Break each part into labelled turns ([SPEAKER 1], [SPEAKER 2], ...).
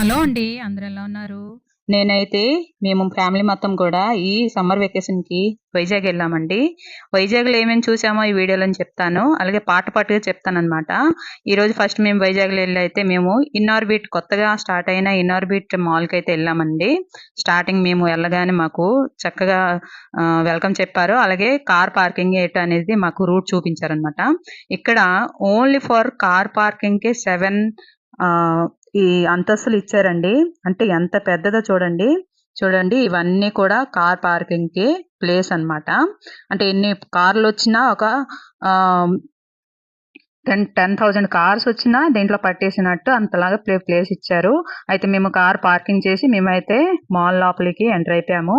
[SPEAKER 1] Hello అండి. అందరూ ఎలా ఉన్నారు?
[SPEAKER 2] నేనైతే మేము ఫ్యామిలీ మొత్తం కూడా ఈ సమ్మర్ వెకేషన్‌కి వైజాగ్ ఎళ్ళామండి. వైజాగ్‌లో ఏమేమి చూసామో ఈ వీడియోలోని చెప్తాను. అలాగే పార్ట్ పార్ట్‌గా చెప్తాననమాట. ఈరోజు ఫస్ట్ మేము వైజాగ్‌లో ఎళ్ళైతే మేము ఇన్నార్బిట్ కొత్తగా స్టార్ట్ అయిన ఇన్నార్బిట్ మాల్‌కైతే ఎళ్ళామండి. స్టార్టింగ్ మేము ఎళ్ళగానే మాకు చక్కగా వెల్కమ్ చెప్పారు. అలాగే కార్ పార్కింగ్ ఎటు అనేది మాకు రూట్ చూపించారనమాట. ఇక్కడ ఓన్లీ ఫర్ కార్ పార్కింగ్‌కే 7 ఆహ్, ఈ అంతస్తులు ఇచ్చారండి. అంటే ఎంత పెద్దదో చూడండి. చూడండి ఇవన్నీ కూడా కార్ పార్కింగ్‌కి ప్లేస్ అన్నమాట. అంటే ఎన్ని కార్‌లొచ్చినా ఒక ఆహ్, 10,000 కార్స్ వచ్చినా దీంట్లో పట్టేసినట్టు అంతలాగా ప్లేస్ ఇచ్చారు. అయితే మేము కార్ పార్కింగ్ చేసి మేమైతే మాల్ లోపలికి ఎంటర్ అయిపోయాము.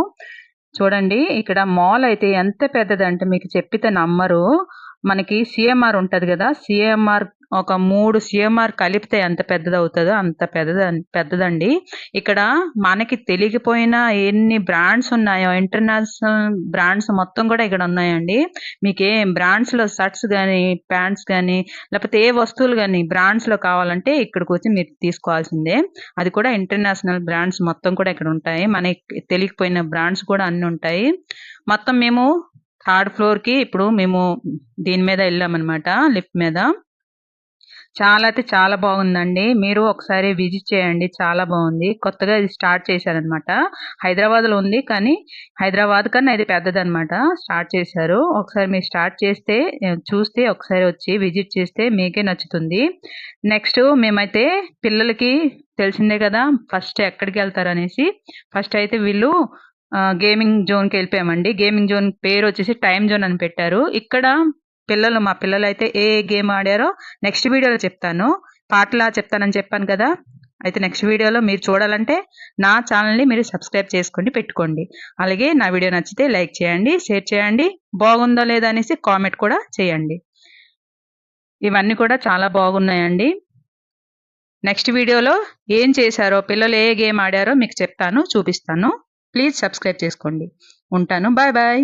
[SPEAKER 2] చూడండి ఇక్కడ మాల్ అయితే ఎంత పెద్దదంటే మీకు చెప్పితే నమ్మరు. మనకి సీఎంఆర్ ఉంటది గదా! సీఎంఆర్ ఒక 3 సీఎంఆర్ కలిపితే ఎంత పెద్దదవుతదో అంత పెద్దదండి. ఇక్కడ మనకి తెలియకపోయినా ఎన్ని బ్రాండ్స్ ఉన్నాయో ఇంటర్నేషనల్ బ్రాండ్స్ మొత్తం గూడా ఇక్కడ ఉన్నాయండి. మీకేం బ్రాండ్స్‌లో షర్ట్స్ గాని, ప్యాంట్స్ గాని లేపోతే ఏ వస్తువులు గాని బ్రాండ్స్‌లో కావాలంటే ఇక్కడికొచ్చి మీరు తీసుకోవాల్సిందే. అది కూడా ఇంటర్నేషనల్ బ్రాండ్స్ మొత్తం కూడా ఇక్కడ ఉంటాయి. మనకి తెలియకపోయిన బ్రాండ్స్ కూడా అన్నీ ఉంటాయి. మొత్తం మేము థర్డ్ ఫ్లోర్‌కి ఇప్పుడు మేము దీని మీద ఎళ్ళామనమాట లిఫ్ట్ మీద. చాలా అయితే చాలా బాగుందండి. మీరు ఒకసారి విజిట్ చేయండి. చాలా బావుంది. కొత్తగా ఇది స్టార్ట్ చేశారనమాట. హైదరాబాద్‌లో ఉంది. కానీ హైదరాబాద్ కన్నా ఇది పెద్దదనమాట. స్టార్ట్ చేశారు. ఒకసారి మీరు స్టార్ట్ చేస్తే చూస్తే ఒకసారి వచ్చి విజిట్ చేస్తే మీకే నచ్చుతుంది. నెక్స్ట్ మేమైతే పిల్లలకి తెలిసిందే కదా! ఫస్ట్ ఎక్కడికెళ్తారనేసి ఫస్ట్ అయితే వీళ్ళు గేమింగ్ జోన్‌కెళ్ళిపోయామండి. గేమింగ్ జోన్ పేరొచ్చేసి టైమ్ జోన్ అని పెట్టారు. ఇక్కడ మా పిల్లలైతే ఏ గేమ్ ఆడారో నెక్స్ట్ వీడియోలో చెప్తాను. పార్ట్‌లా చెప్తానని చెప్పాను కదా! అయితే నెక్స్ట్ వీడియోలో మీరు చూడాలంటే నా ఛానెల్‌ని మీరు సబ్స్క్రైబ్ చేసుకోండి, పెట్టుకోండి. అలాగే నా వీడియో నచ్చితే లైక్ చేయండి, షేర్ చేయండి. బాగుందో లేదా అనేసి కామెంట్ కూడా చేయండి. ఇవన్నీ కూడా చాలా బాగున్నాయండి. నెక్స్ట్ వీడియోలో ఏం చేశారో, పిల్లలు ఏ గేమ్ ఆడారో మీకు చెప్తాను, చూపిస్తాను. ప్లీజ్ సబ్స్క్రైబ్ చేసుకోండి. ఉంటాను. Bye bye.